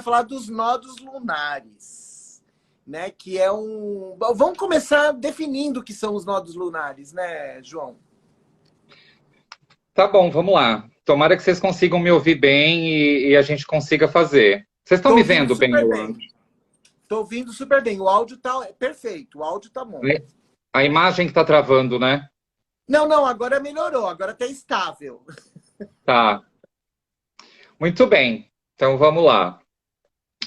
vai falar dos nodos lunares, né? Que é um... Vamos começar definindo o que são os nodos lunares, né, João? Tá bom, vamos lá. Tomara que vocês consigam me ouvir bem e a gente consiga fazer. Vocês estão Tô me ouvindo vendo bem, super eu bem. acho? Tô ouvindo super bem. O áudio tá perfeito, o áudio tá bom. A imagem que está travando, né? Não, não, agora melhorou, agora tá estável. Tá. Muito bem. Então vamos lá.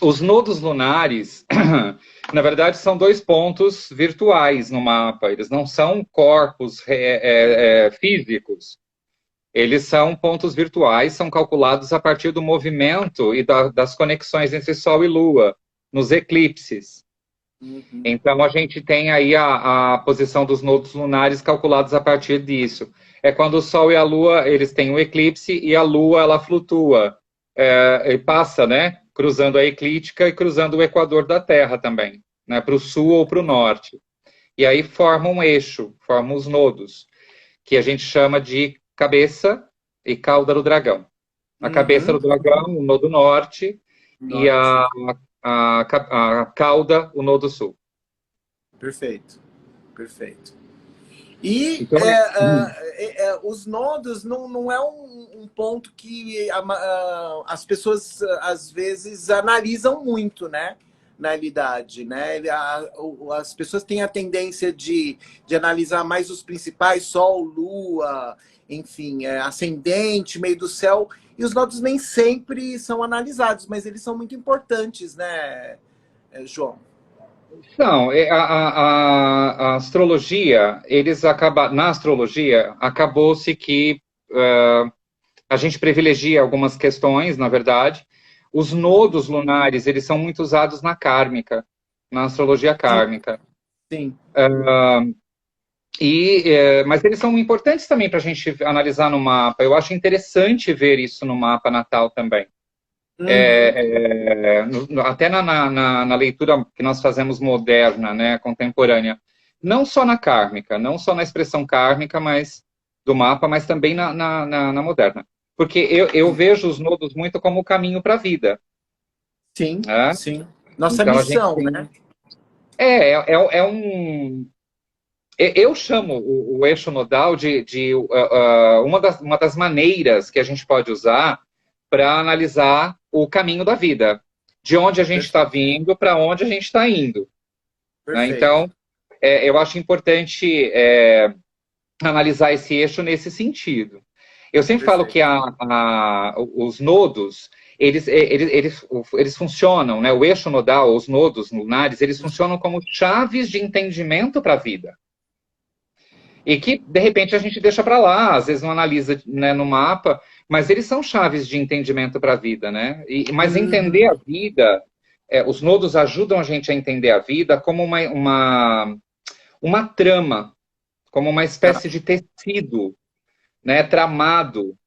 Os nodos lunares, na verdade, são dois pontos virtuais no mapa. Eles não são corpos físicos. Eles são pontos virtuais, são calculados a partir do movimento e das conexões entre Sol e Lua, nos eclipses. Uhum. Então, a gente tem aí a posição dos nodos lunares calculados a partir disso. É quando o Sol e a Lua, eles têm um eclipse e a Lua, ela flutua, e passa, né, cruzando a eclíptica e cruzando o equador da Terra também, né, para o sul ou para o norte. E aí forma um eixo, formam os nodos, que a gente chama de cabeça e cauda do dragão. A cabeça do dragão, o nodo norte, e a cauda, o nodo sul. Perfeito, perfeito. E Então, os nodos não é um ponto que as pessoas, às vezes, analisam muito, né? Na realidade, né? As pessoas têm a tendência de analisar mais os principais, Sol, Lua, enfim, ascendente, meio do céu, e os nodos nem sempre são analisados, mas eles são muito importantes, né, João? não, a astrologia, na astrologia, acabou-se que a gente privilegia algumas questões, na verdade. Os nodos lunares, eles são muito usados na kármica, na astrologia kármica. Sim. Mas eles são importantes também para a gente analisar no mapa. Eu acho interessante ver isso no mapa natal também. Até na leitura que nós fazemos moderna, né, contemporânea. Não só na kármica, não só na expressão kármica, mas do mapa, mas também na moderna. Porque eu vejo os nodos muito como o caminho para a vida. Sim, Né? sim. Nossa Então, a gente missão, tem... né? Eu chamo o eixo nodal de uma das maneiras que a gente pode usar para analisar o caminho da vida. De onde a gente está vindo para onde a gente está indo. Né? Então, eu acho importante analisar esse eixo nesse sentido. Eu sempre falo que os nodos, eles funcionam, né? O eixo nodal, os nodos lunares, eles funcionam como chaves de entendimento para a vida. E que, de repente, a gente deixa para lá, às vezes não analisa, né, no mapa, mas eles são chaves de entendimento para a vida, né? Mas entender a vida, os nodos ajudam a gente a entender a vida como uma trama, como uma espécie de tecido, né, tramado,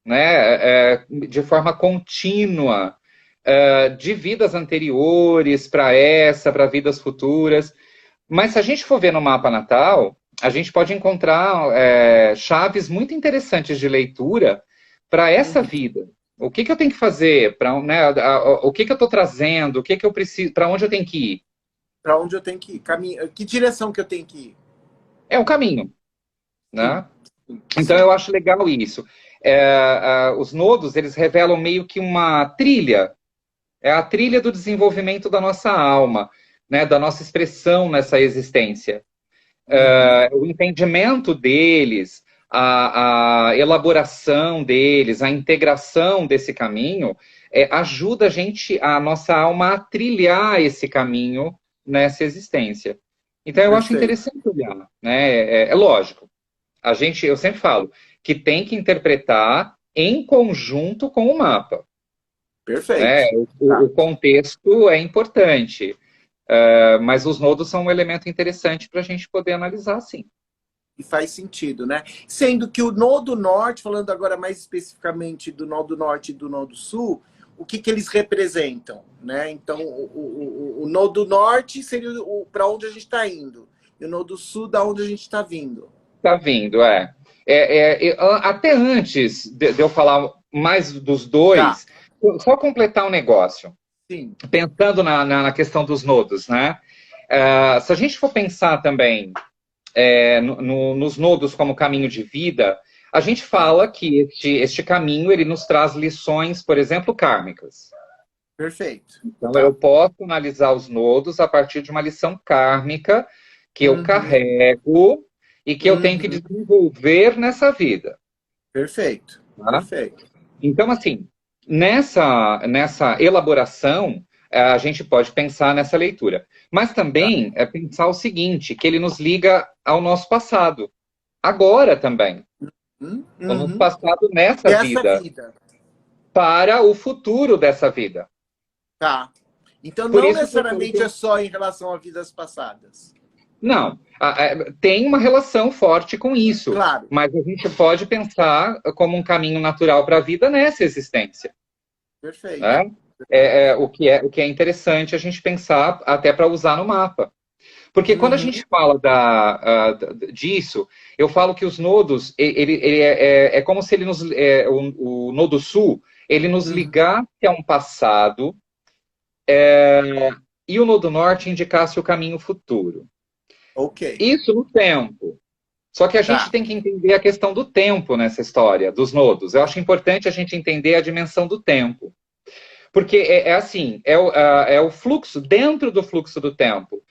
né, de forma contínua, de vidas anteriores para vidas futuras. Mas se a gente for ver no mapa natal, a gente pode encontrar chaves muito interessantes de leitura para essa vida. O que eu tenho que fazer? Né, o que eu estou trazendo? O que eu preciso? Para onde eu tenho que ir? Para onde eu tenho que ir? Que direção que eu tenho que ir? É o caminho. Né? Sim. Então, eu acho legal isso. Os nodos, eles revelam meio que uma trilha. É a trilha do desenvolvimento da nossa alma, né? Da nossa expressão nessa existência. O entendimento deles, a elaboração deles, a integração desse caminho, ajuda a nossa alma a trilhar esse caminho nessa existência. Então, eu acho interessante olhar. Né? É lógico. Eu sempre falo que tem que interpretar em conjunto com o mapa. Perfeito. Né? O contexto é importante. Mas os nodos são um elemento interessante para a gente poder analisar, sim. E faz sentido, né? Sendo que o nodo norte, falando agora mais especificamente do nodo norte e do nodo sul, o que eles representam, né? Então, o nodo norte seria para onde a gente está indo, e o nodo sul da onde a gente está vindo. Está vindo, até antes de eu falar mais dos dois, só completar um negócio. Sim. Pensando na questão dos nodos, né? Se a gente for pensar também nos nodos como caminho de vida, a gente Tá. fala que este caminho ele nos traz lições, por exemplo, kármicas. Perfeito. Então, eu Tá. posso analisar os nodos a partir de uma lição kármica que eu Uhum. carrego e que eu tenho que Uhum. desenvolver nessa vida. Perfeito. Tá? Perfeito. Então, assim, nessa elaboração, a gente pode pensar nessa leitura. Mas Tá. também é pensar o seguinte, que ele nos liga ao nosso passado. Agora também. Ao nosso Uhum. passado nessa Dessa vida. vida. Para o futuro dessa vida. Tá. Então, Por não isso que eu falo necessariamente é só em relação a vidas passadas. não, tem uma relação forte com isso, Claro. mas a gente pode pensar como um caminho natural para a vida nessa existência, Perfeito. né? Perfeito. O que é interessante a gente pensar até para usar no mapa. Porque quando a Uhum. gente fala disso, eu falo que os nodos, ele é como se ele o nodo sul, ele nos Uhum. ligasse a um passado e o nodo norte indicasse o caminho futuro. Ok. Isso no tempo. Só que a gente Tá. tem que entender a questão do tempo nessa história, dos nodos. Eu acho importante a gente entender a dimensão do tempo. Porque é assim, é o fluxo, dentro do fluxo do tempo.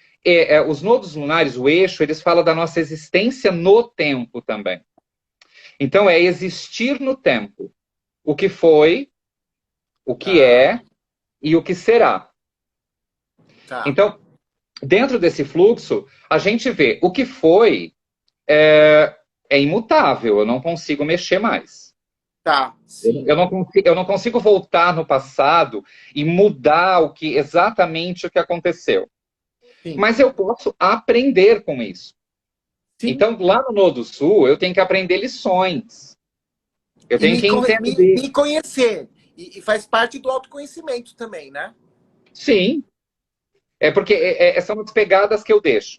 Os nodos lunares, o eixo, eles falam da nossa existência no tempo também. Então, é existir no tempo. O que foi, o que Tá. é e o que será. Tá. Então, dentro desse fluxo, a gente vê o que foi é imutável, eu não consigo mexer mais. Tá. Eu Sim. não consigo, eu não consigo voltar no passado e mudar exatamente o que aconteceu. Sim. Mas eu posso aprender com isso. Sim. Então, lá no Nodo Sul, eu tenho que aprender lições. Eu E tenho que entender. me conhecer. E faz parte do autoconhecimento também, né? Sim, é porque são as pegadas que eu deixo.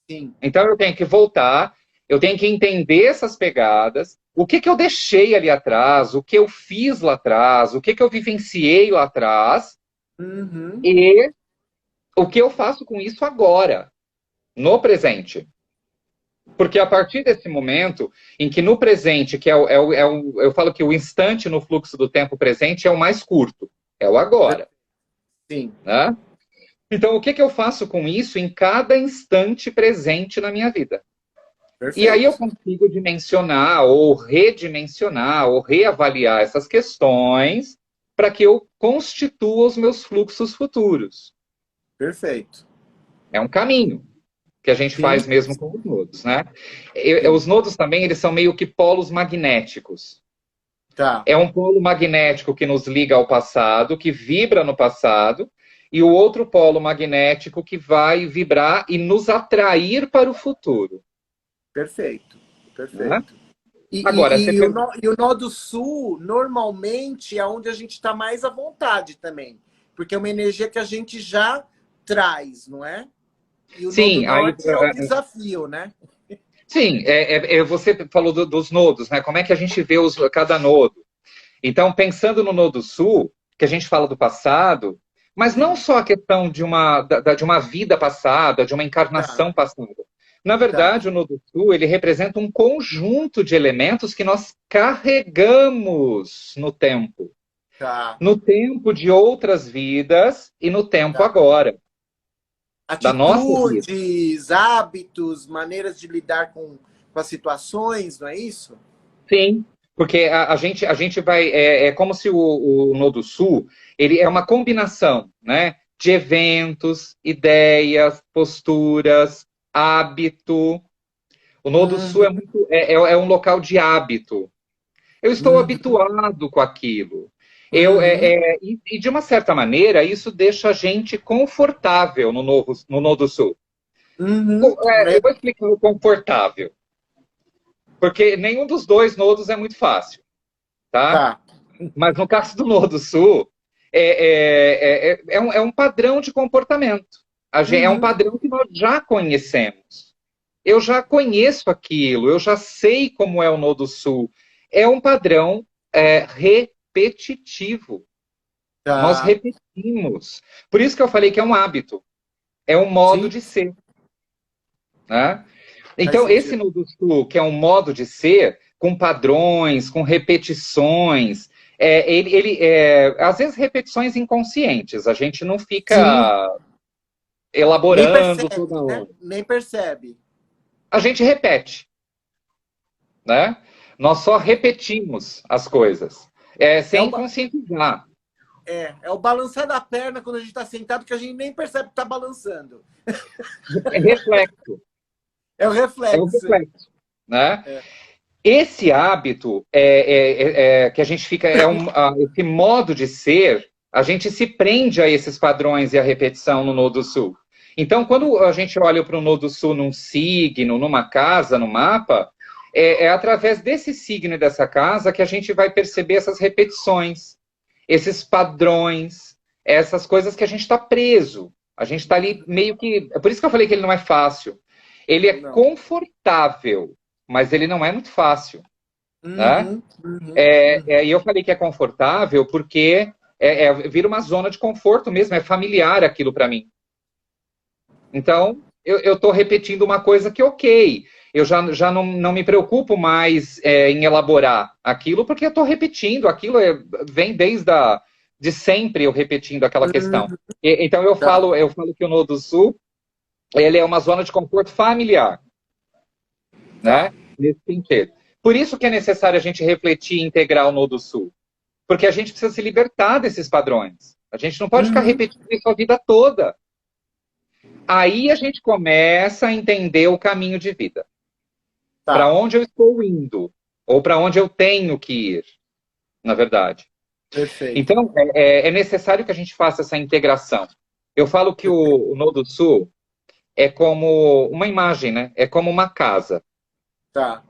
Sim. Então, eu tenho que voltar, eu tenho que entender essas pegadas, o que eu deixei ali atrás, o que eu fiz lá atrás, o que eu vivenciei lá atrás, Uhum. e o que eu faço com isso agora, no presente. Porque a partir desse momento, em que no presente, que eu falo que o instante no fluxo do tempo presente é o mais curto, é o agora. Sim. Né? Então, o que eu faço com isso em cada instante presente na minha vida? E aí eu Perfeito. consigo dimensionar, ou redimensionar, ou reavaliar essas questões para que eu constitua os meus fluxos futuros. Perfeito. É um caminho que a gente Sim. faz mesmo com os nodos, né? Sim. Os nodos também, eles são meio que polos magnéticos. Tá. É um polo magnético que nos liga ao passado, que vibra no passado, e o outro polo magnético que vai vibrar e nos atrair para o futuro. Perfeito. Né? Perfeito. Agora, você E o nó do sul, normalmente, é onde a gente está mais à vontade também. Porque é uma energia que a gente já traz, não é? E o nó do sim, aí, norte é o desafio, né? sim, você falou dos nodos, né? Como é que a gente vê cada nodo? Então, pensando no nodo sul, que a gente fala do passado, mas não Sim. só a questão de uma vida passada, de uma Tá, encarnação passada. Na tá, verdade, o nodo sul, ele representa um conjunto de elementos que nós carregamos no tempo. tá, No tempo de outras vidas e no tempo tá. agora, da nossa vida. Atitudes, hábitos, maneiras de lidar com as situações, não é isso? Sim, porque a gente vai. É como se o Nodo Sul ele é uma combinação, né, de eventos, ideias, posturas, hábito. O Nodo Sul Uhum, é um local de hábito. Eu estou uhum, habituado com aquilo. uhum, E de uma certa maneira, isso deixa a gente confortável no Nodo Sul. uhum. Eu vou explicar o confortável, porque nenhum dos dois nodos é muito fácil, tá? Tá. Mas no caso do Nodo Sul, é um padrão de comportamento. É um Uhum. padrão que nós já conhecemos. Eu já conheço aquilo, eu já sei como é o Nodo Sul. É um padrão repetitivo. Nós Tá. repetimos. Por isso que eu falei que é um hábito. É um modo Sim, de ser. Né? faz Então, esse sentido. no do sul, que é um modo de ser, com padrões, com repetições, às vezes repetições inconscientes, a gente não Sim, fica nem elaborando percebe, toda né? hora. Nem percebe. A gente repete, né? Nós só repetimos as coisas, É o, sem conscientizar. é o balançar da perna quando a gente está sentado que a gente nem percebe que está balançando. É reflexo, É o é o reflexo. reflexo, né? É. Esse hábito que a gente fica, esse modo de ser, a gente se prende a esses padrões e a repetição no Nodo Sul. Então, quando a gente olha para o Nodo Sul num signo, numa casa, no mapa, é através desse signo e dessa casa que a gente vai perceber essas repetições, esses padrões, essas coisas que a gente está preso. A gente está ali meio que. É por isso que eu falei que ele não é fácil. Ele é Não. confortável, mas ele não é muito fácil, né? Uhum, uhum, uhum. E eu falei que é confortável porque vira uma zona de conforto mesmo, é familiar aquilo para mim. Então, eu estou repetindo uma coisa que, ok, eu já não me preocupo mais em elaborar aquilo, porque eu estou repetindo, aquilo vem de sempre eu repetindo aquela questão. Uhum. Então, Tá. eu falo que o Nodo Sul, ele é uma zona de conforto familiar, né? Tá. Nesse sentido. Por isso que é necessário a gente refletir e integrar o Nodo Sul. Porque a gente precisa se libertar desses padrões. A gente não pode ficar Uhum. repetindo isso a vida toda. Aí a gente começa a entender o caminho de vida. Para Tá. onde eu estou indo? Ou para onde eu tenho que ir, na verdade. Perfeito. Então, é necessário que a gente faça essa integração. Eu falo que o Nodo Sul é como uma imagem, né? É como uma casa. Tá.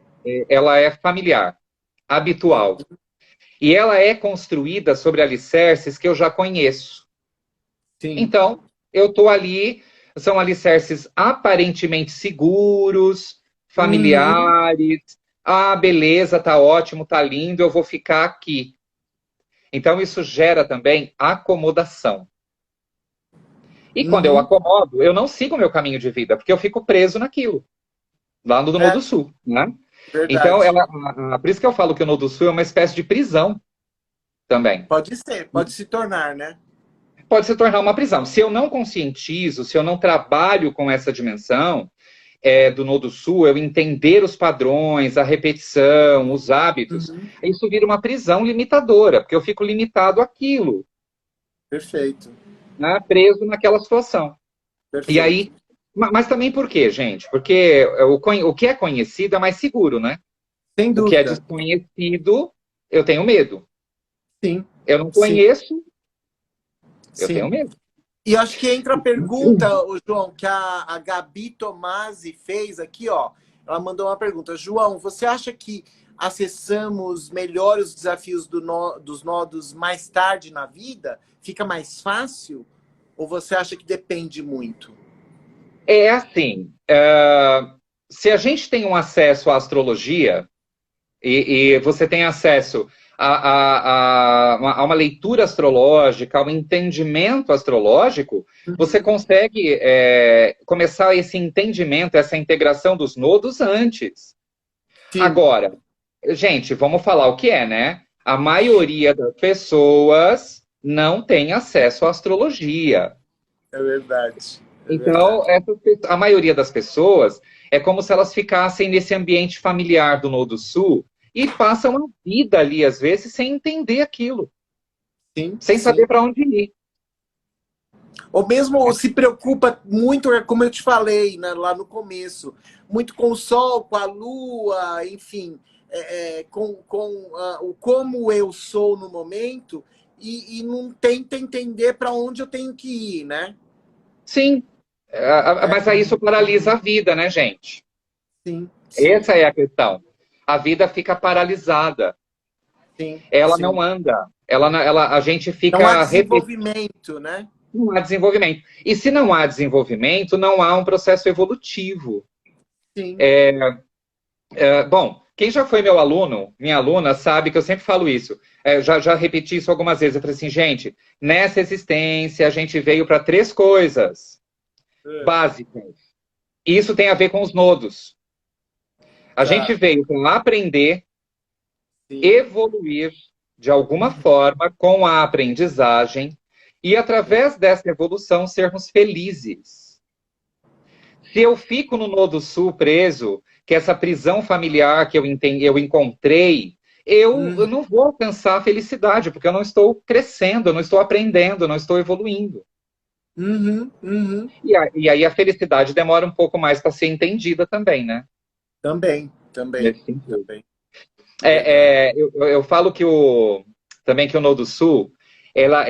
Ela é familiar, habitual. E ela é construída sobre alicerces que eu já conheço. Sim. Então, eu estou ali, são alicerces aparentemente seguros, Uhum. familiares. Ah, beleza, tá ótimo, tá lindo, eu vou ficar aqui. Então, isso gera também acomodação. E quando eu Uhum. acomodo, eu não sigo o meu caminho de vida, porque eu fico preso naquilo, lá no É, Nodo Sul, né? Então, verdade. por isso que eu falo que o Nodo Sul é uma espécie de prisão também. Pode ser, pode se tornar, né? Pode se tornar uma prisão. Se eu não conscientizo, se eu não trabalho com essa dimensão do Nodo Sul, eu entender os padrões, a repetição, os hábitos, Uhum. isso vira uma prisão limitadora, porque eu fico limitado àquilo, Perfeito. né, preso naquela situação. E Perfeito. aí, mas também por quê, gente? Porque o que é conhecido é mais seguro, né? Sem O que é dúvida. desconhecido, eu tenho medo. Sim. Eu não Sim. conheço, eu tenho Sim. medo. E acho que entra a pergunta, ô, João, que a Gabi Tomasi fez aqui, ó. Ela mandou uma pergunta. João, você acha que acessamos melhor os desafios dos nodos mais tarde na vida? Fica mais fácil? Ou você acha que depende muito? É assim, se a gente tem um acesso à astrologia e você tem acesso a uma leitura astrológica, a um entendimento astrológico, você Uhum. consegue começar esse entendimento, essa integração dos nodos antes. Sim, Agora, gente, vamos falar o que é, né? A maioria das pessoas não tem acesso à astrologia. é verdade. É Então, verdade. a maioria das pessoas é como se elas ficassem nesse ambiente familiar do Nodo Sul e passam a vida ali, às vezes, sem entender aquilo, Sim, sem saber sim. para onde ir. Ou mesmo se preocupa muito, como eu te falei, né, lá no começo, muito com o Sol, com a Lua, enfim, o como eu sou no momento e não tenta entender para onde eu tenho que ir, né? Sim, É, mas aí isso paralisa a vida, né, gente? sim, sim, Essa é a questão. A vida fica paralisada, sim, ela não sim. anda, a gente Não há fica repetindo, desenvolvimento, né? não há desenvolvimento. E se não há desenvolvimento, não há um processo evolutivo. Sim. Bom, Quem já foi meu aluno, minha aluna, sabe que eu sempre falo isso. Já repeti isso algumas vezes. Eu falei assim, gente, nessa existência a gente veio para 3 coisas básicas. E isso tem a ver com os nodos. A gente Tá. veio para aprender, Sim. evoluir de alguma forma com a aprendizagem e, através dessa evolução, sermos felizes. Se eu fico no Nodo Sul preso, que é essa prisão familiar que eu encontrei, eu não vou alcançar a felicidade, porque eu não estou crescendo, eu não estou aprendendo, eu não estou evoluindo. E aí a felicidade demora um pouco mais para ser entendida também, né? Também. Nesse sentido. Também. Eu falo que também que o Nodo Sul ela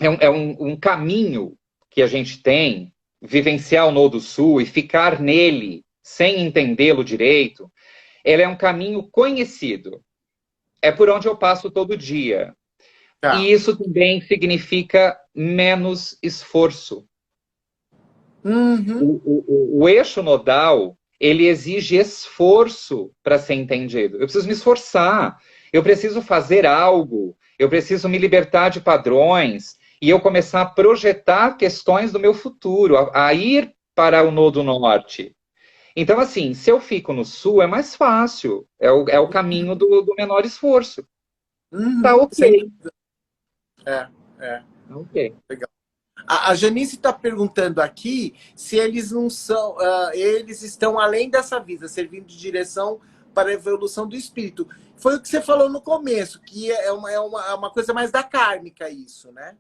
um caminho que a gente tem, vivenciar o Nodo Sul e ficar nele sem entendê-lo direito, ele é um caminho conhecido. É por onde eu passo todo dia. Tá. E isso também significa menos esforço. O eixo nodal, ele exige esforço para ser entendido. Eu preciso me esforçar, eu preciso fazer algo, eu preciso me libertar de padrões e eu começar a projetar questões do meu futuro, a ir para o nodo norte. Então, assim, se eu fico no sul, é mais fácil. É o caminho do menor esforço. Tá ok. Ok. Legal. A Janice está perguntando aqui se eles não são, eles estão além dessa vida, servindo de direção para a evolução do espírito. Foi o que você falou no começo, que é uma coisa mais da kármica isso, né?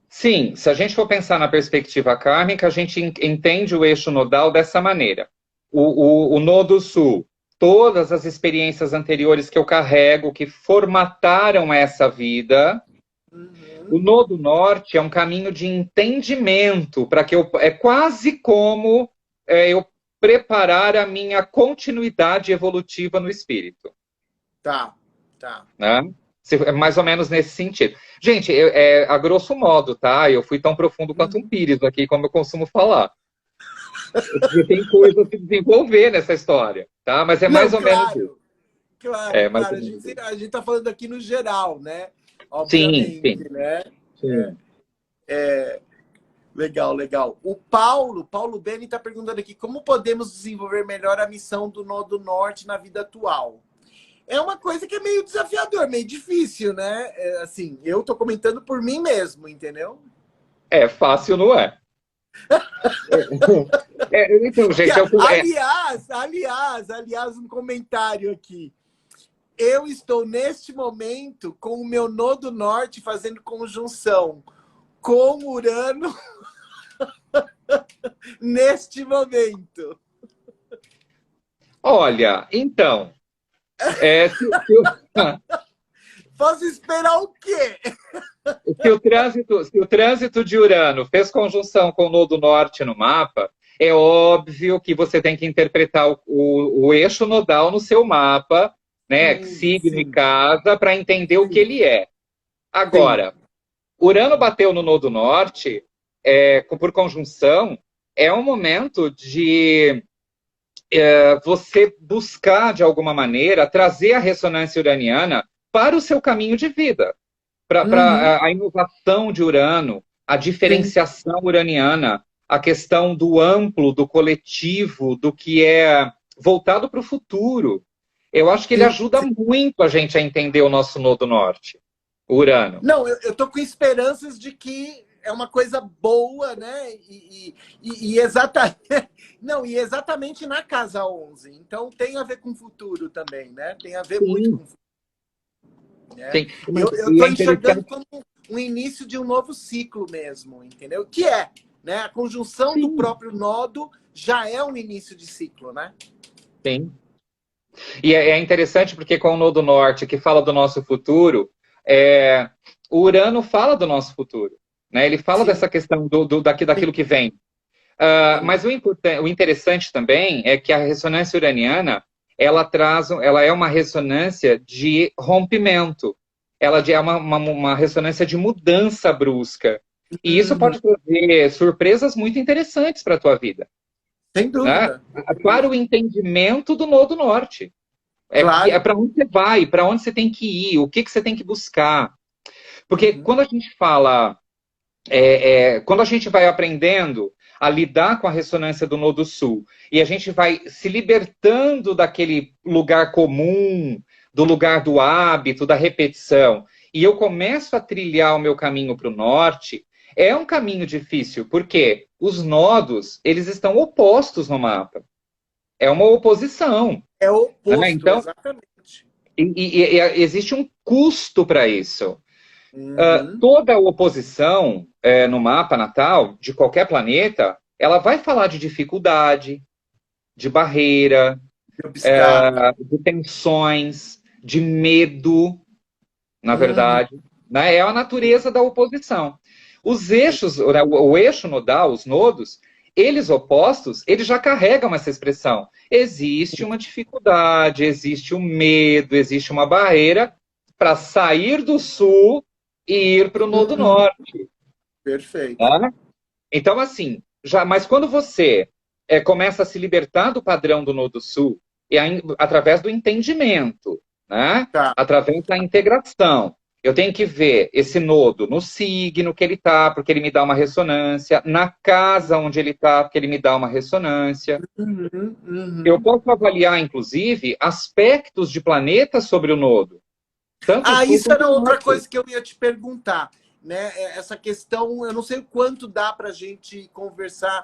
Sim, se a gente for pensar na perspectiva kármica, a gente entende o eixo nodal dessa maneira. O nodo sul, todas as experiências anteriores que eu carrego, que formataram essa vida. O nodo norte é um caminho de entendimento, para que é quase como eu preparar a minha continuidade evolutiva no espírito. Tá. Né? É mais ou menos nesse sentido. Gente, a grosso modo, tá? Eu fui tão profundo quanto um pires aqui, como eu costumo falar. Porque tem coisa a se desenvolver nessa história, tá? Mas é mais ou menos isso. Claro. A gente está falando aqui no geral, né? Obviamente, sim. né? Sim. Legal. O Paulo Beni está perguntando aqui, como podemos desenvolver melhor a missão do Nodo Norte na vida atual? É uma coisa que é meio desafiador, meio difícil, né? Assim, eu tô comentando por mim mesmo, entendeu? É fácil, não é? Então, gente, aliás, um comentário aqui. Eu estou, neste momento, com o meu Nodo Norte fazendo conjunção com Urano neste momento. Olha, então... Posso esperar o quê? Se o trânsito de Urano fez conjunção com o Nodo Norte no mapa, é óbvio que você tem que interpretar o eixo nodal no seu mapa, né? Signo e casa, para entender o que ele é. Agora, Urano bateu no Nodo Norte, por conjunção, é um momento de você buscar, de alguma maneira, trazer a ressonância uraniana para o seu caminho de vida. Para a inovação de Urano, a diferenciação uraniana, a questão do amplo, do coletivo, do que é voltado para o futuro. Eu acho que ele ajuda muito a gente a entender o nosso Nodo Norte, o Urano. Não, eu tô com esperanças de que é uma coisa boa, né? E exatamente na casa 11. Então tem a ver com o futuro também, né? Tem a ver muito com o futuro. Né? Eu estou enxergando como um início de um novo ciclo mesmo, entendeu? Que né? A conjunção do próprio nodo já é um início de ciclo, né? Sim. E é interessante porque com o Nodo Norte, que fala do nosso futuro, o Urano fala do nosso futuro. Né? Ele fala dessa questão daquilo que vem. Mas o interessante também é que a ressonância uraniana ela é uma ressonância de rompimento. Ela é uma ressonância de mudança brusca. E isso pode trazer surpresas muito interessantes para a tua vida. Sem né? dúvida. Para o entendimento do nodo norte. Claro. É para onde você vai, para onde você tem que ir, o que você tem que buscar. Porque quando a gente fala, quando a gente vai aprendendo a lidar com a ressonância do nodo sul, e a gente vai se libertando daquele lugar comum, do lugar do hábito, da repetição, e eu começo a trilhar o meu caminho para o norte, é um caminho difícil, porque os nodos, eles estão opostos no mapa. É uma oposição. É o oposto, Então, exatamente. existe um custo para isso. Uhum. Toda oposição no mapa natal de qualquer planeta, ela vai falar de dificuldade, de barreira, de tensões, de medo, na verdade. Né? É a natureza da oposição. Os eixos, o eixo nodal, os nodos, eles opostos, eles já carregam essa expressão. Existe uma dificuldade, existe um medo, existe uma barreira para sair do sul e ir para o nodo norte. Perfeito. Tá? Então, assim, mas quando você começa a se libertar do padrão do nodo sul, através do entendimento, né? Tá. Através da integração, eu tenho que ver esse nodo no signo que ele está, porque ele me dá uma ressonância, na casa onde ele está, porque ele me dá uma ressonância. Eu posso avaliar, inclusive, aspectos de planetas sobre o nodo. Isso era outra coisa que eu ia te perguntar, né? Essa questão, eu não sei o quanto dá para a gente conversar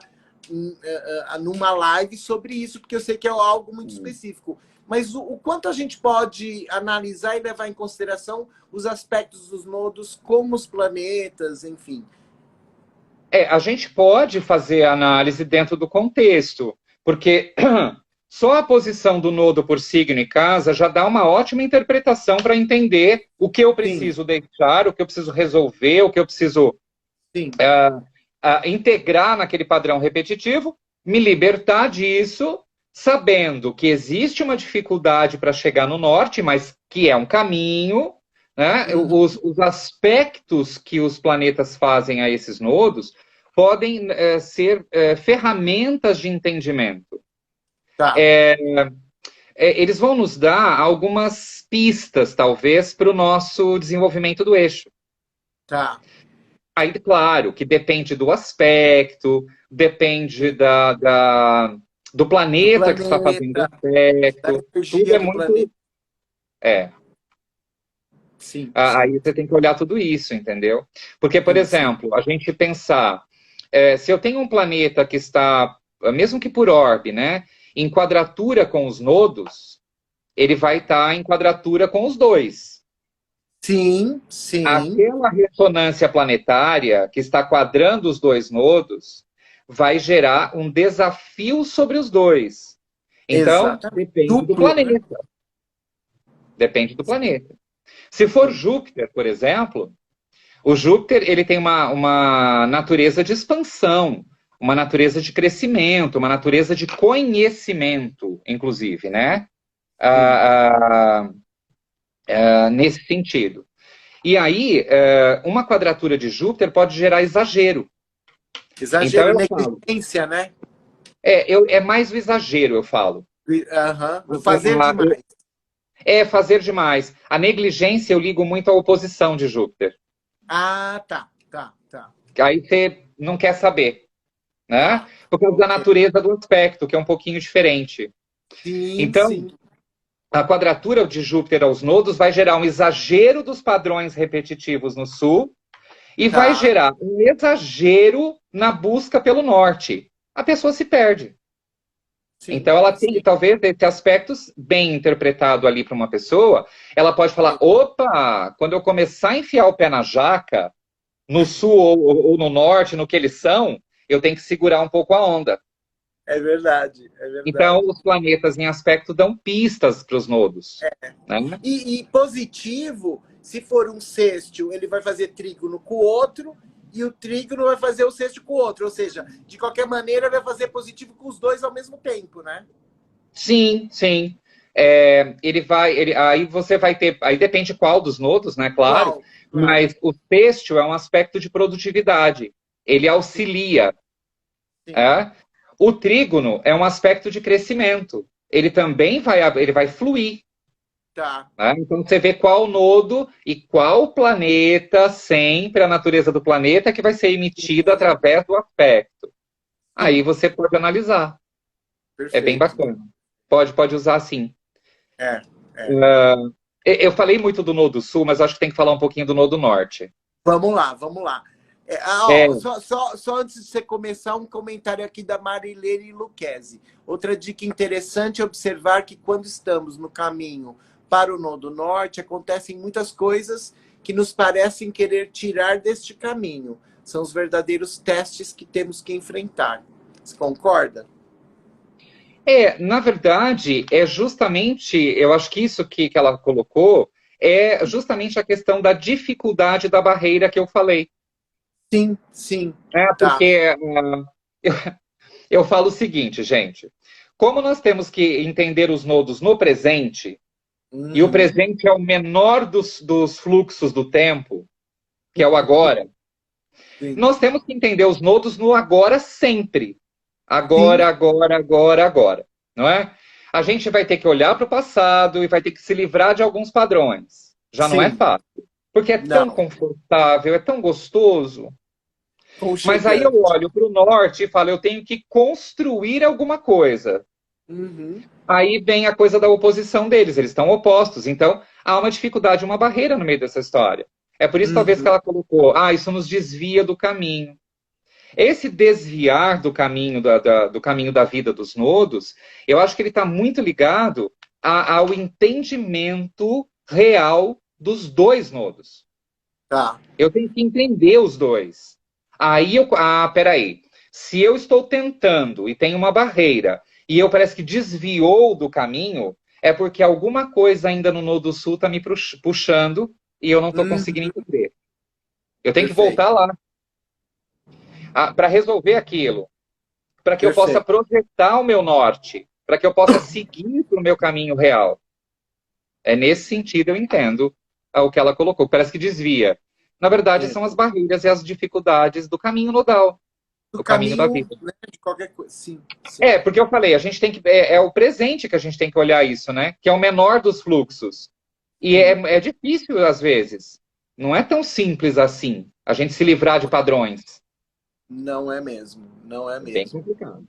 numa live sobre isso, porque eu sei que é algo muito específico. Mas o quanto a gente pode analisar e levar em consideração os aspectos dos nodos, como os planetas, enfim. A gente pode fazer análise dentro do contexto, porque só a posição do nodo por signo e casa já dá uma ótima interpretação para entender o que eu preciso deixar, o que eu preciso resolver, o que eu preciso integrar naquele padrão repetitivo, me libertar disso, sabendo que existe uma dificuldade para chegar no norte, mas que é um caminho, né? Os aspectos que os planetas fazem a esses nodos podem ser ferramentas de entendimento. Tá. Eles vão nos dar algumas pistas, talvez, para o nosso desenvolvimento do eixo. Tá. Aí, claro, que depende do aspecto, depende do planeta que está fazendo o aspecto. Tudo é muito... Sim, Aí você tem que olhar tudo isso, entendeu? Porque, por exemplo, a gente pensar... se eu tenho um planeta que está, mesmo que por orbe, né, em quadratura com os nodos, ele vai estar em quadratura com os dois. Sim, sim. Aquela ressonância planetária que está quadrando os dois nodos vai gerar um desafio sobre os dois. Então, depende do planeta. Depende do planeta. Se for Júpiter, por exemplo, o Júpiter ele tem uma natureza de expansão, uma natureza de crescimento, uma natureza de conhecimento, inclusive, né? Nesse sentido. E aí, uma quadratura de Júpiter pode gerar exagero. Exagero, então, negligência, né? É mais o exagero, eu falo. Fazer demais. Fazer demais. A negligência eu ligo muito à oposição de Júpiter. Tá. Aí você não quer saber, né? Por causa da natureza do aspecto, que é um pouquinho diferente. Então, a quadratura de Júpiter aos nodos vai gerar um exagero dos padrões repetitivos no sul e vai gerar um exagero na busca pelo norte. A pessoa se perde. Então, ela tem, talvez, ter aspectos bem interpretado ali para uma pessoa, ela pode falar, opa, quando eu começar a enfiar o pé na jaca, no sul ou no norte, no que eles são, eu tenho que segurar um pouco a onda. É verdade. Então, os planetas em aspecto dão pistas para os nodos. Né? E positivo, se for um sextil, ele vai fazer trígono com o outro, e o trígono vai fazer o sexto com o outro. Ou seja, de qualquer maneira, vai fazer positivo com os dois ao mesmo tempo, né? Sim. Aí você vai ter... Aí depende qual dos nodos, né? Claro. Mas o sextil é um aspecto de produtividade. Ele auxilia. O trígono é um aspecto de crescimento. Ele também vai fluir. Tá. Né? Então você vê qual nodo e qual planeta, sempre a natureza do planeta, que vai ser emitida através do aspecto. Aí Sim, você pode analisar. É bem perfeito. bacana. Pode usar sim. É, é. Eu falei muito do nodo sul, mas acho que tem que falar um pouquinho do nodo norte. Vamos lá, vamos lá. É, Só antes de você começar, um comentário aqui da Marilene Luquezzi. Outra dica interessante é observar que quando estamos no caminho para o Nodo Norte, acontecem muitas coisas que nos parecem querer tirar deste caminho. São os verdadeiros testes que temos que enfrentar. Você concorda? na verdade, é justamente, eu acho que isso que ela colocou é justamente a questão da dificuldade da barreira que eu falei. Sim, sim. Tá. Porque eu, eu falo o seguinte, gente. Como nós temos que entender os nodos no presente, e o Uhum. presente é o menor dos fluxos do tempo, que é o agora, Sim, nós temos que entender os nodos no agora sempre. sim, Agora, agora, agora, agora. Não é? A gente vai ter que olhar para o passado e vai ter que se livrar de alguns padrões. Já não é sim. fácil. Porque é tão Não. confortável, é tão gostoso. Mas aí eu Conchegante. olho para o norte e falo, eu tenho que construir alguma coisa. Uhum. Aí vem a coisa da oposição deles, eles estão opostos. Então, há uma dificuldade, uma barreira no meio dessa história. É por isso, talvez, que Uhum. ela colocou, isso nos desvia do caminho. Esse desviar do caminho do caminho da vida dos nodos, eu acho que ele está muito ligado ao entendimento real dos dois nodos. Tá. Eu tenho que entender os dois. Peraí. Se eu estou tentando e tem uma barreira e eu parece que desviou do caminho, é porque alguma coisa ainda no Nodo Sul está me puxando e eu não estou conseguindo Uhum. entender. Eu tenho que voltar Perfeito. lá para resolver aquilo, para que eu possa Perfeito. projetar o meu norte, para que eu possa seguir para o meu caminho real. É nesse sentido eu entendo o que ela colocou. Parece que desvia. Na verdade, É. são as barreiras e as dificuldades do caminho nodal, Do do caminho da caminho, vida. né, de qualquer coisa. Sim, sim. Porque eu falei, a gente tem que. É o presente que a gente tem que olhar isso, né? Que é o menor dos fluxos. E Sim. é difícil, às vezes. Não é tão simples assim, a gente se livrar de padrões. Não é mesmo. Não é É bem mesmo. complicado.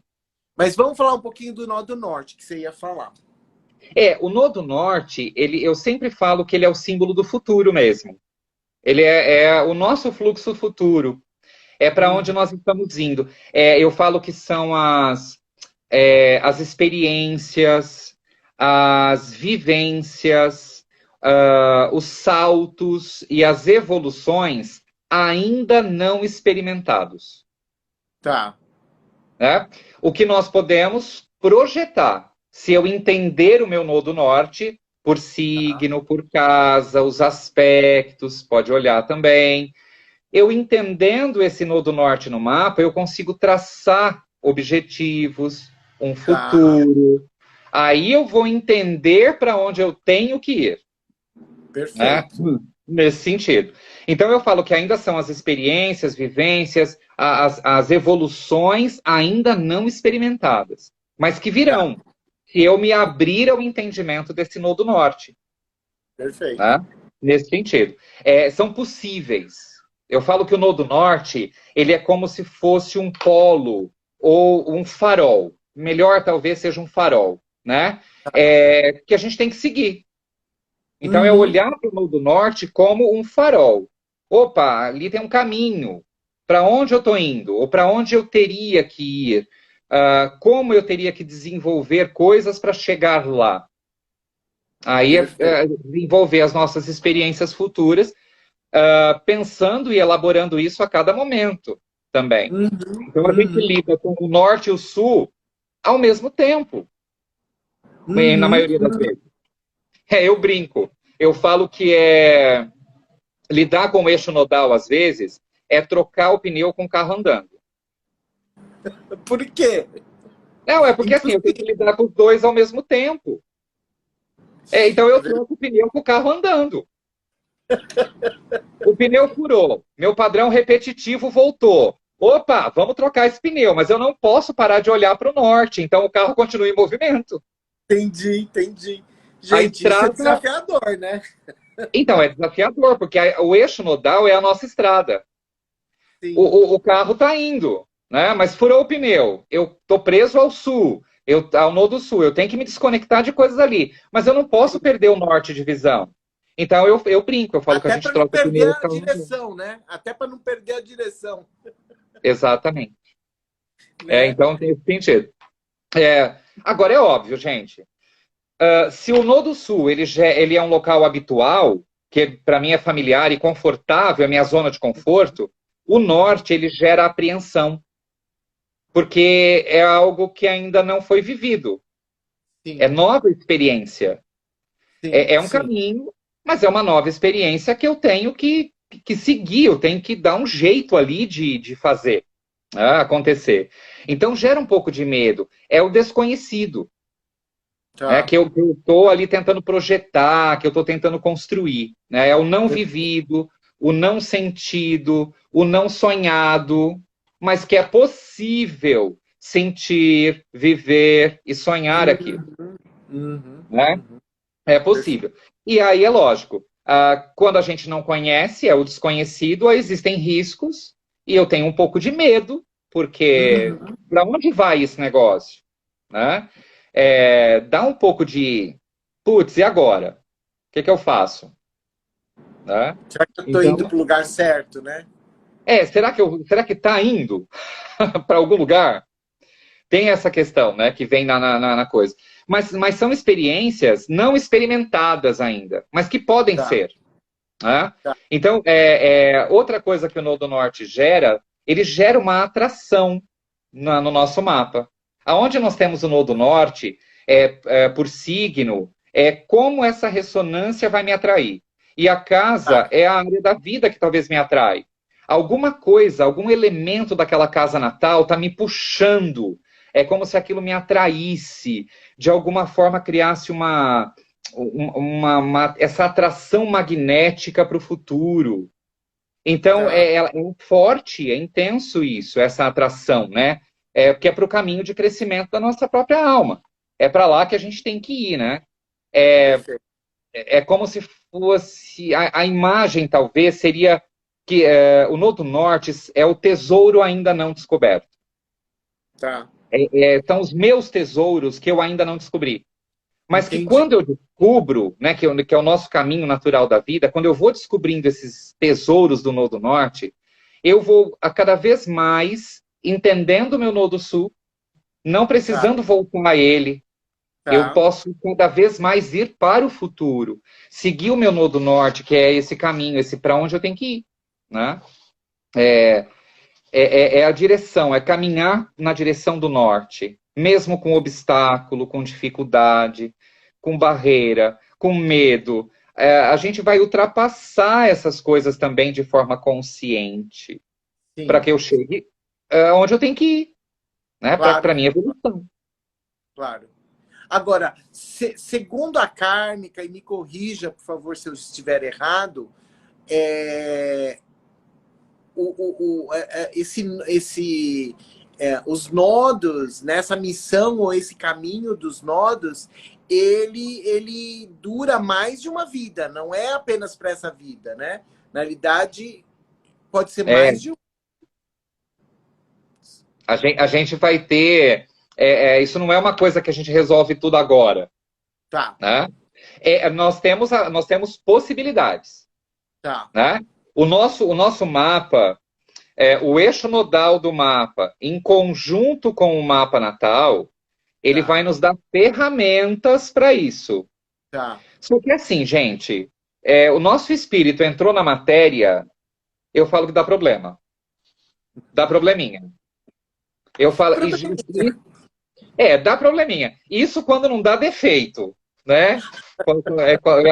Mas vamos falar um pouquinho do nó do norte que você ia falar. O Nodo Norte, eu sempre falo que ele é o símbolo do futuro mesmo. Ele é o nosso fluxo futuro. É para onde Uhum. nós estamos indo. Eu falo que são as experiências, as vivências, os saltos e as evoluções ainda não experimentados. Tá. Né? O que nós podemos projetar. Se eu entender o meu nodo norte, por Tá. signo, por casa, os aspectos, pode olhar também. Eu entendendo esse nodo norte no mapa, eu consigo traçar objetivos, um Tá. futuro. Aí eu vou entender para onde eu tenho que ir, né? Perfeito. Nesse sentido. Então eu falo que ainda são as experiências, vivências, as evoluções ainda não experimentadas, mas que Tá. virão se eu me abrir ao entendimento desse nodo norte, Perfeito. né? Nesse sentido. São possíveis. Eu falo que o Nodo Norte, ele é como se fosse um polo ou um farol. Melhor talvez seja um farol, né? Que a gente tem que seguir. Então é Uhum. olhar para o Nodo Norte como um farol. Opa, ali tem um caminho. Para onde eu estou indo? Ou para onde eu teria que ir? Como eu teria que desenvolver coisas para chegar lá? Aí Perfeito. desenvolver as nossas experiências futuras, pensando e elaborando isso a cada momento também. Uhum. Então a gente Uhum. lida com o norte e o sul ao mesmo tempo, na Uhum. maioria das Uhum. vezes. Eu brinco. Eu falo que lidar com o eixo nodal, às vezes, é trocar o pneu com o carro andando. Por quê? Não, é porque assim, eu tenho que Impossível. lidar com os dois ao mesmo tempo. Então É eu verdade. troco o pneu com o carro andando. O pneu furou. Meu padrão repetitivo voltou. opa, vamos trocar esse pneu, mas eu não posso parar de olhar para o norte, então o carro continua em movimento. Entendi, entendi. A Gente, isso é estrada, desafiador, né? então, é desafiador, porque o eixo nodal é a nossa estrada. O, Sim. o carro está indo, né? Mas furou o pneu. Eu estou preso ao sul, ao nodo sul. Eu tenho que me desconectar de coisas ali. Mas eu não posso perder o norte de visão. Então eu brinco, eu falo que a Até gente para não troca o perder pneu. O a carro não. direção, né? Até para não perder a direção, Exatamente. né? Então tem esse sentido. Agora é óbvio, gente. Se o nodo sul ele é um local habitual, que para mim é familiar e confortável, é minha zona de conforto, o norte ele gera apreensão. Porque é algo que ainda não foi vivido. É Sim, nova experiência. sim, É um sim. caminho, mas é uma nova experiência que eu tenho que seguir, eu tenho que dar um jeito ali de fazer acontecer. Então gera um pouco de medo. É o desconhecido, né, Tá. que eu estou ali tentando projetar, que eu estou tentando construir. Né? É o não vivido, o não sentido, o não sonhado, mas que é possível sentir, viver e sonhar aquilo. Uhum, uhum, Né? uhum. É Perfeito. possível. E aí é lógico, quando a gente não conhece, é o desconhecido, aí existem riscos, e eu tenho um pouco de medo, porque Uhum. para onde vai esse negócio? Né? Dá um pouco de, putz, e agora? O que eu faço? Né? Será que eu estou indo Então, para o lugar certo, né? será que está indo para algum lugar? Tem essa questão, né, que vem na coisa. Mas são experiências não experimentadas ainda, mas que podem Tá, ser. Né? tá. Então, outra coisa que o Nodo Norte gera, ele gera uma atração no nosso mapa. Aonde nós temos o Nodo Norte, por signo, é como essa ressonância vai me atrair. E a casa Tá. é a área da vida que talvez me atrai. Alguma coisa, algum elemento daquela casa natal está me puxando. É como se aquilo me atraísse, de alguma forma criasse essa atração magnética para o futuro. Então, Tá. é forte, é intenso isso, essa atração, né? Porque é para o caminho de crescimento da nossa própria alma. É para lá que a gente tem que ir, né? Perfeito. É como se fosse. A imagem, talvez, seria que o Nodo Norte é o tesouro ainda não descoberto. Tá. São os meus tesouros que eu ainda não descobri. Mas que Entendi. quando eu descubro, né, que é o nosso caminho natural da vida, quando eu vou descobrindo esses tesouros do Nodo Norte, eu vou a cada vez mais entendendo o meu Nodo Sul, não Tá. precisando voltar a ele. Eu Tá. posso cada vez mais ir para o futuro, seguir o meu Nodo Norte, que é esse caminho, esse para onde eu tenho que ir. Né? É a direção, é caminhar na direção do norte, mesmo com obstáculo, com dificuldade, com barreira, com medo. A gente vai ultrapassar essas coisas também de forma consciente, para Sim. que eu chegue onde eu tenho que ir, né? Para a Claro. minha evolução. Claro. Agora, segundo a kármica, e me corrija, por favor, se eu estiver errado, é, os nodos, nessa missão ou esse caminho dos nodos, ele dura mais de uma vida, não é apenas para essa vida, né? Na realidade, pode ser É, mais de um. a gente vai ter. Isso não é uma coisa que a gente resolve tudo agora. Tá, Né? Nós temos possibilidades. tá, Né? O nosso mapa, o eixo nodal do mapa, em conjunto com o mapa natal, ele tá, vai nos dar ferramentas para isso. tá. Só que assim, gente, o nosso espírito entrou na matéria, eu falo que dá problema. Dá probleminha. Eu falo, dá probleminha. Isso quando não dá defeito, né?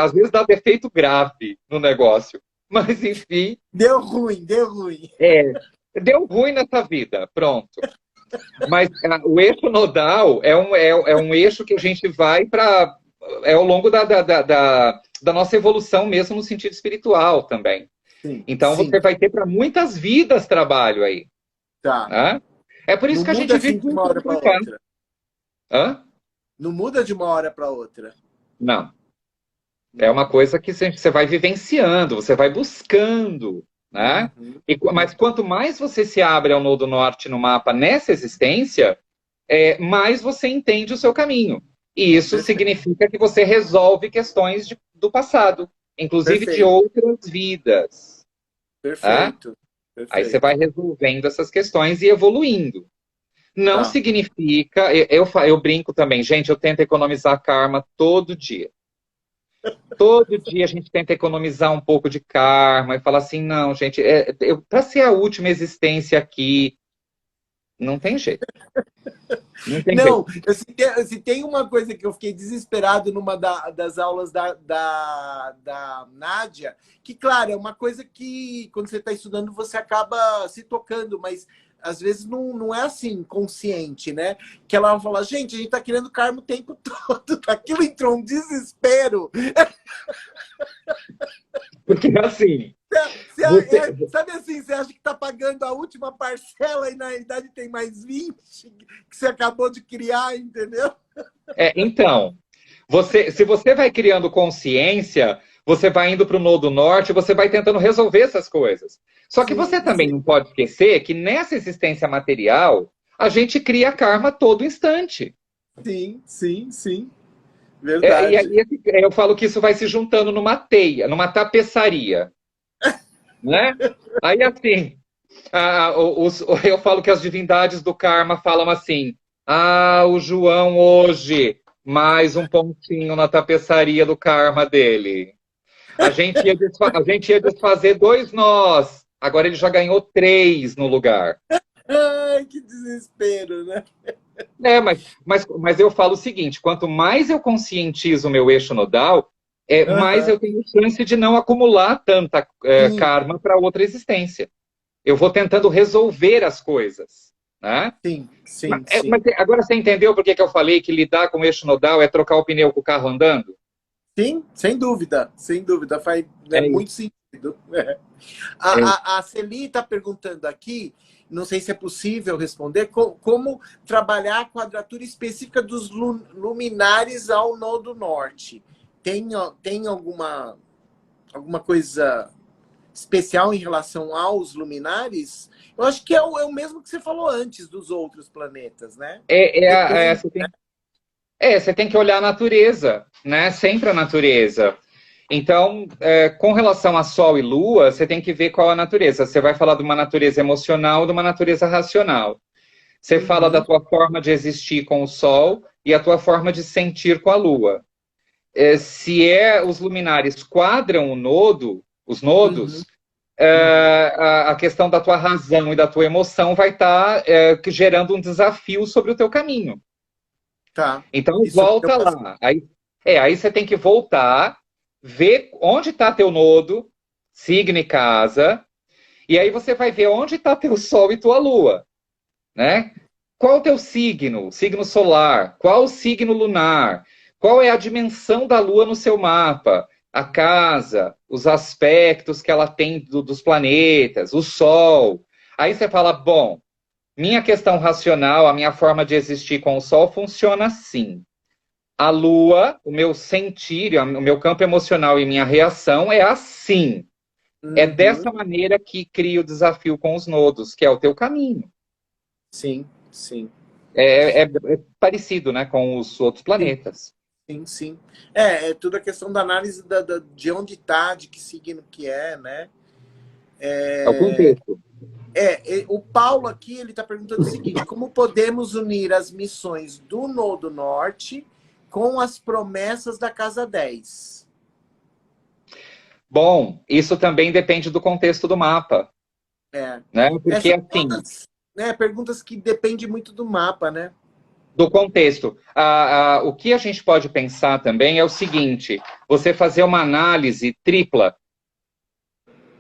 Às vezes dá defeito grave no negócio. Mas, enfim, Deu ruim, deu ruim. deu ruim nessa vida, pronto. Mas o eixo nodal é um eixo que a gente vai para. Ao longo da nossa evolução, mesmo no sentido espiritual também. Sim, Então, sim. você vai ter para muitas vidas trabalho aí. Tá. Né? É por isso Não que a muda gente assim vive de uma muito hora para complicado. outra. Hã? Não muda de uma hora para outra. Não. É uma Não. coisa que você vai vivenciando, você vai buscando, né? Uhum. Mas quanto mais você se abre ao Nodo Norte no mapa nessa existência, mais você entende o seu caminho. E isso Perfeito. significa que você resolve questões do passado, inclusive de Perfeito. outras vidas. Tá? Perfeito. Aí você vai Perfeito. resolvendo essas questões e evoluindo. Não Tá. significa. Eu brinco também, gente, eu tento economizar karma todo dia. Todo dia a gente tenta economizar um pouco de karma e falar assim: não, gente, para ser a última existência aqui, não tem jeito. Não tem Não, jeito. se tem uma coisa que eu fiquei desesperado numa das aulas da Nádia, que, claro, é uma coisa que, quando você está estudando, você acaba se tocando, mas às vezes não é assim, consciente, né? Que ela fala, gente, a gente está querendo karma o tempo todo. Aquilo entrou um desespero. Porque assim, você, Sabe assim, você acha que está pagando a última parcela e na realidade tem mais 20 que você acabou de criar, entendeu? então, se você vai criando consciência, você vai indo para o Nodo Norte, você vai tentando resolver essas coisas. Só que você Sim, também sim. não pode esquecer que nessa existência material, a gente cria karma a todo instante. Sim, sim, sim. E Verdade. aí eu falo que isso vai se juntando numa teia, numa tapeçaria, né? Aí assim, eu falo que as divindades do karma falam assim: ah, o João hoje, mais um pontinho na tapeçaria do karma dele. A gente ia desfazer 2 nós, agora ele já ganhou 3 no lugar. Ai, que desespero, né? Mas eu falo o seguinte: quanto mais eu conscientizo o meu eixo nodal, mais Aham. eu tenho chance de não acumular tanta Sim, karma para outra existência. Eu vou tentando resolver as coisas. Né? sim, Mas, sim, sim. agora você entendeu por que eu falei que lidar com o eixo nodal é trocar o pneu com o carro andando? Sim, sem dúvida, sem dúvida. Faz, né, É muito isso. sentido. É isso. A Celi está perguntando aqui, não sei se é possível responder, como trabalhar a quadratura específica dos luminares ao nodo norte. Tem alguma coisa especial em relação aos luminares? Eu acho que é o mesmo que você falou antes dos outros planetas, né? Depende. Você tem que olhar a natureza, né? Sempre a natureza. Então, com relação a Sol e Lua, você tem que ver qual a natureza. Você vai falar de uma natureza emocional, de uma natureza racional. Você fala da Uhum, tua forma de existir com o Sol e a tua forma de sentir com a Lua. Se os luminares quadram os uhum, nodos, uhum. a questão da tua razão e da tua emoção vai estar gerando um desafio sobre o teu caminho. Tá. Então Isso no meu volta caso. lá. Aí você tem que voltar, ver onde está teu nodo, signo e casa, e aí você vai ver onde está teu Sol e tua Lua, né? Qual o teu signo, signo solar? Qual o signo lunar? Qual é a dimensão da Lua no seu mapa? A casa, os aspectos que ela tem dos planetas, o Sol. Aí você fala, bom, minha questão racional, a minha forma de existir com o Sol funciona assim. A Lua, o meu sentir, o meu campo emocional e minha reação é assim. É Uhum. dessa maneira que cria o desafio com os nodos, que é o teu caminho. Sim, sim. É parecido, né, com os outros Sim, planetas. sim, sim. É tudo a questão da análise de onde está, de que signo que é, né? É o contexto. O Paulo aqui ele está perguntando o seguinte: como podemos unir as missões do Nodo Norte com as promessas da Casa 10? Bom, isso também depende do contexto do mapa, É. né? Porque São assim, todas, né, perguntas que dependem muito do mapa, né? do contexto, o que a gente pode pensar também é o seguinte: você fazer uma análise tripla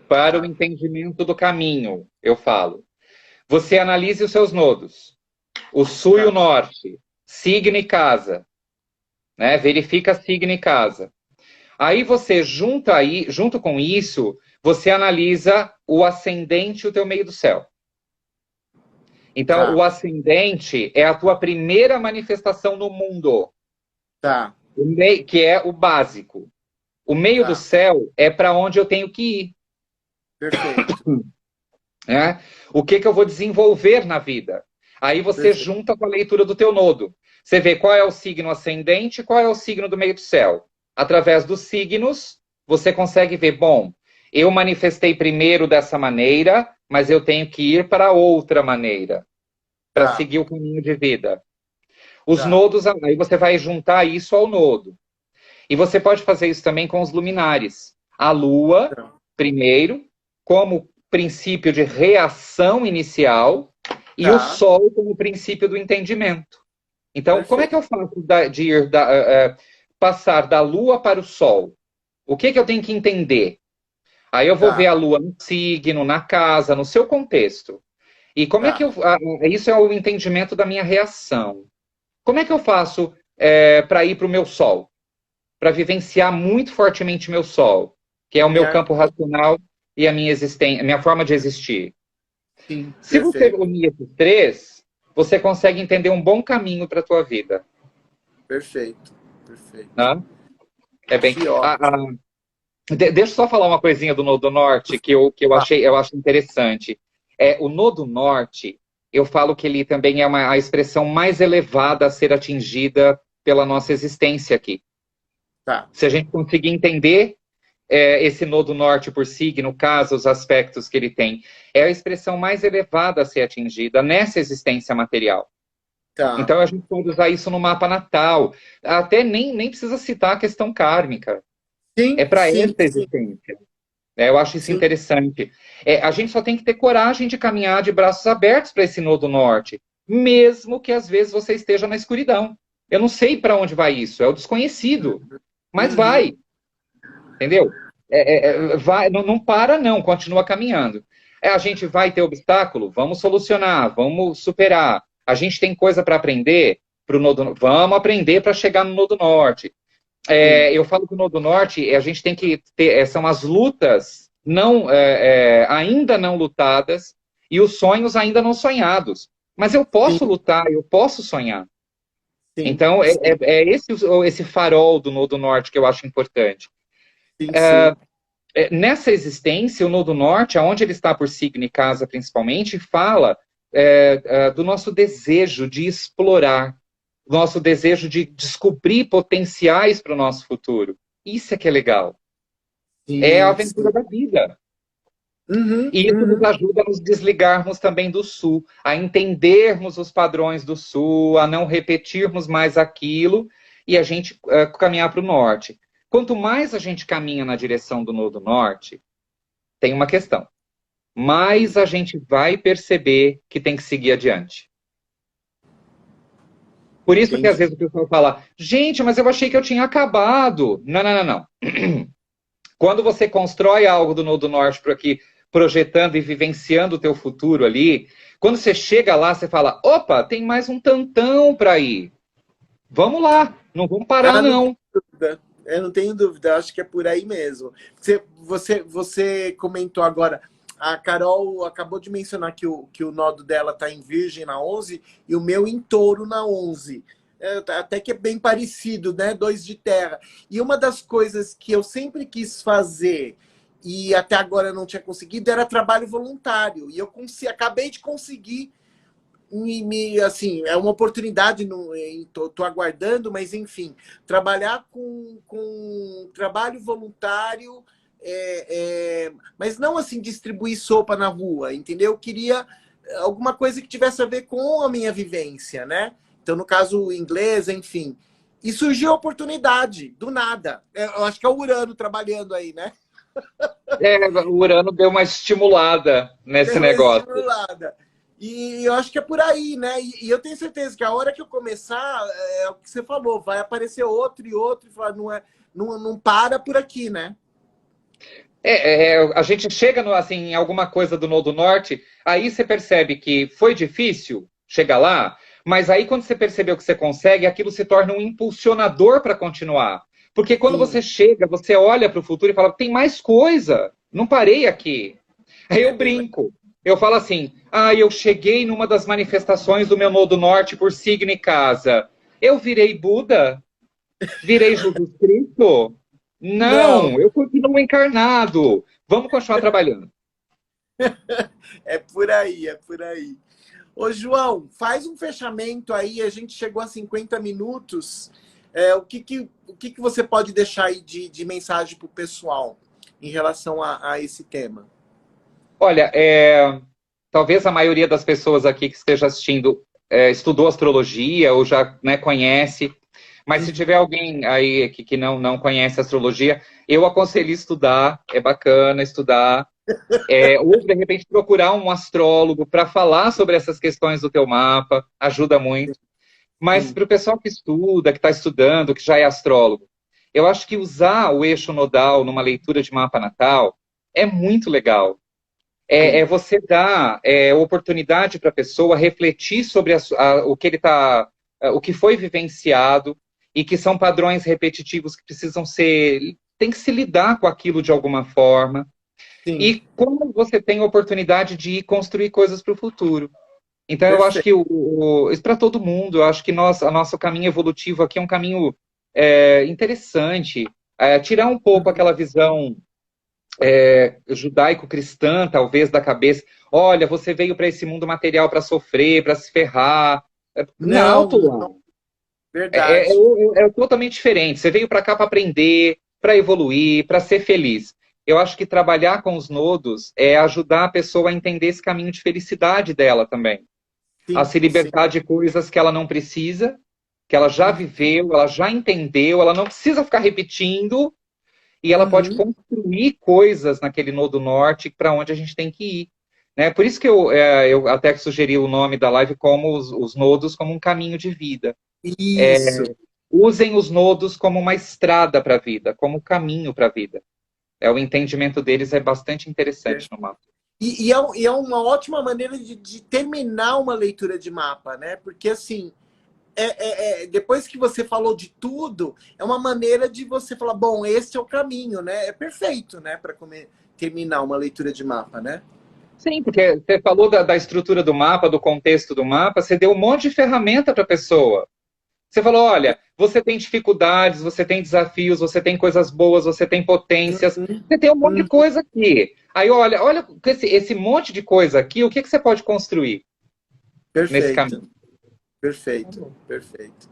para o Tá. entendimento do caminho, eu falo. Você analise os seus nodos, o sul e o Tá. norte, signo e casa, né? Verifica signo e casa. Aí você junto com isso, você analisa o ascendente e o teu meio do céu. Então, o Tá, ascendente é a tua primeira manifestação no mundo, tá, que é o básico. O meio do tá. céu é para onde eu tenho que ir, Perfeito, né? O que eu vou desenvolver na vida. Aí você perfeito. junta com a leitura do teu nodo. Você vê qual é o signo ascendente e qual é o signo do meio do céu. Através dos signos, você consegue ver, bom, eu manifestei primeiro dessa maneira, mas eu tenho que ir para outra maneira, para Tá, seguir o caminho de vida. Os tá, nodos, aí você vai juntar isso ao nodo. E você pode fazer isso também com os luminares. A Lua, tá, primeiro, como princípio de reação inicial, e o tá, Sol como princípio do entendimento. Então, como é que perfeito. eu faço de ir passar da Lua para o Sol? O que eu tenho que entender? Aí eu vou ver Tá, a Lua no signo, na casa, no seu contexto. E como é que tá, eu. Isso é o entendimento da minha reação. Como é que eu faço para ir para o meu Sol? Para vivenciar muito fortemente meu Sol, que é o meu certo, campo racional e a minha existência, a minha forma de existir. sim, Se você perfeito, unir esses três, você consegue entender um bom caminho para a tua vida. perfeito, perfeito. Né? É bem. Que ótimo. Deixa eu só falar uma coisinha do Nodo Norte Tá, eu acho interessante. O Nodo Norte, eu falo que ele também é a expressão mais elevada a ser atingida pela nossa existência aqui. tá, Se a gente conseguir entender esse Nodo Norte por signo, caso, os aspectos que ele tem, é a expressão mais elevada a ser atingida nessa existência material. tá. Então a gente pode usar isso no mapa natal. Até nem precisa citar a questão kármica. É Sim, para sim, essa sim, existência. Eu acho isso sim. interessante. A gente só tem que ter coragem de caminhar de braços abertos para esse nodo norte, mesmo que às vezes você esteja na escuridão. Eu não sei para onde vai isso, é o desconhecido, mas Uhum. vai, entendeu? Vai, não para, não, continua caminhando. A gente vai ter obstáculo, vamos solucionar, vamos superar. A gente tem coisa para aprender para o nodo, vamos aprender para chegar no nodo norte. Sim, Eu falo que o Nodo Norte, a gente tem que ter, são as lutas ainda não lutadas e os sonhos ainda não sonhados. Mas eu posso sim, lutar, eu posso sonhar. sim, Então, sim, esse farol do Nodo Norte que eu acho importante. sim, sim, Nessa existência, o Nodo Norte, aonde ele está por signo e casa principalmente, fala do nosso desejo de explorar, nosso desejo de descobrir potenciais para o nosso futuro. Isso é que é legal. É a sim, aventura sim. da vida. Uhum, E isso nos uhum. ajuda a nos desligarmos também do sul, a entendermos os padrões do sul, a não repetirmos mais aquilo e a gente caminhar para o norte. Quanto mais a gente caminha na direção do Nodo Norte, tem uma questão. Mais a gente vai perceber que tem que seguir adiante. Por isso que às Entendi. vezes o pessoal fala, gente, mas eu achei que eu tinha acabado. Não, não, não, não. Quando você constrói algo do Nodo Norte por aqui, projetando e vivenciando o teu futuro ali, quando você chega lá, você fala, opa, tem mais um tantão para ir. Vamos lá, não vamos parar Ah, não tenho não. dúvida. Eu não tenho dúvida, acho que é por aí mesmo. Você comentou agora, a Carol acabou de mencionar que o nodo dela está em Virgem na 11 e o meu em Touro na 11. Até que é bem parecido, né? Dois de terra. E uma das coisas que eu sempre quis fazer e até agora eu não tinha conseguido era trabalho voluntário. E eu acabei de conseguir assim, é uma oportunidade, tô aguardando, mas enfim, trabalhar com trabalho voluntário, mas não assim distribuir sopa na rua, entendeu? Eu queria alguma coisa que tivesse a ver com a minha vivência, né? Então, no caso, inglês, enfim. E surgiu a oportunidade, do nada. Eu acho que é o Urano trabalhando aí, né? O Urano deu uma estimulada nesse Deu uma negócio. estimulada. E eu acho que é por aí, né? E eu tenho certeza que a hora que eu começar, é o que você falou, vai aparecer outro e outro, e falar, não para por aqui, né? A gente chega assim, em alguma coisa do Nodo Norte, aí você percebe que foi difícil chegar lá, mas aí quando você percebeu que você consegue, aquilo se torna um impulsionador para continuar. Porque quando Sim, você chega, você olha para o futuro e fala, tem mais coisa, não parei aqui. Aí é eu bem. brinco. Eu falo assim, eu cheguei numa das manifestações do meu Nodo Norte por signo e casa. Eu virei Buda? Virei Jesus Cristo? Não, Não, eu continuo encarnado. Vamos continuar trabalhando. é por aí, é por aí. Ô, João, faz um fechamento aí, a gente chegou a 50 minutos. O que você pode deixar aí de mensagem para o pessoal em relação a esse tema? Olha, talvez a maioria das pessoas aqui que esteja assistindo estudou astrologia ou já, né, conhece, mas se tiver alguém aí que não conhece astrologia, eu aconselho estudar, é bacana estudar, ou de repente procurar um astrólogo para falar sobre essas questões do teu mapa, ajuda muito. Mas Sim, para o pessoal que estuda, que está estudando, que já é astrólogo, eu acho que usar o eixo nodal numa leitura de mapa natal é muito legal. sim. Você dar oportunidade para a pessoa refletir sobre o que ele tá, o que foi vivenciado e que são padrões repetitivos que precisam ser, tem que se lidar com aquilo de alguma forma. Sim, E como você tem a oportunidade de construir coisas para o futuro. Então, eu acho perfeito. que isso para todo mundo, eu acho que o nosso caminho evolutivo aqui é um caminho interessante. Tirar um pouco aquela visão judaico-cristã, talvez, da cabeça. Olha, você veio para esse mundo material para sofrer, para se ferrar. Não, Não, Tulão. verdade. É totalmente diferente. Você veio para cá para aprender, para evoluir, para ser feliz. Eu acho que trabalhar com os nodos é ajudar a pessoa a entender esse caminho de felicidade dela também. A Sim, se sim. libertar de coisas que ela não precisa, que ela já viveu, ela já entendeu, ela não precisa ficar repetindo, e ela pode Uhum. construir coisas naquele nodo norte para onde a gente tem que ir. Né? Por isso que eu até sugeri o nome da live como os nodos como um caminho de vida. Isso. Usem os nodos como uma estrada para a vida, como um caminho para a vida. O entendimento deles é bastante interessante no mapa. E é uma ótima maneira de terminar uma leitura de mapa, né? Porque assim, depois que você falou de tudo, é uma maneira de você falar, bom, esse é o caminho, né? É perfeito, né? Para terminar uma leitura de mapa, né? Sim, porque você falou da estrutura do mapa, do contexto do mapa, você deu um monte de ferramenta para a pessoa. Você falou, olha, você tem dificuldades, você tem desafios, você tem coisas boas, você tem potências, Uhum. você tem um monte de Uhum. coisa aqui. Aí, olha esse monte de coisa aqui, o que você pode construir nesse caminho? Perfeito, perfeito, perfeito.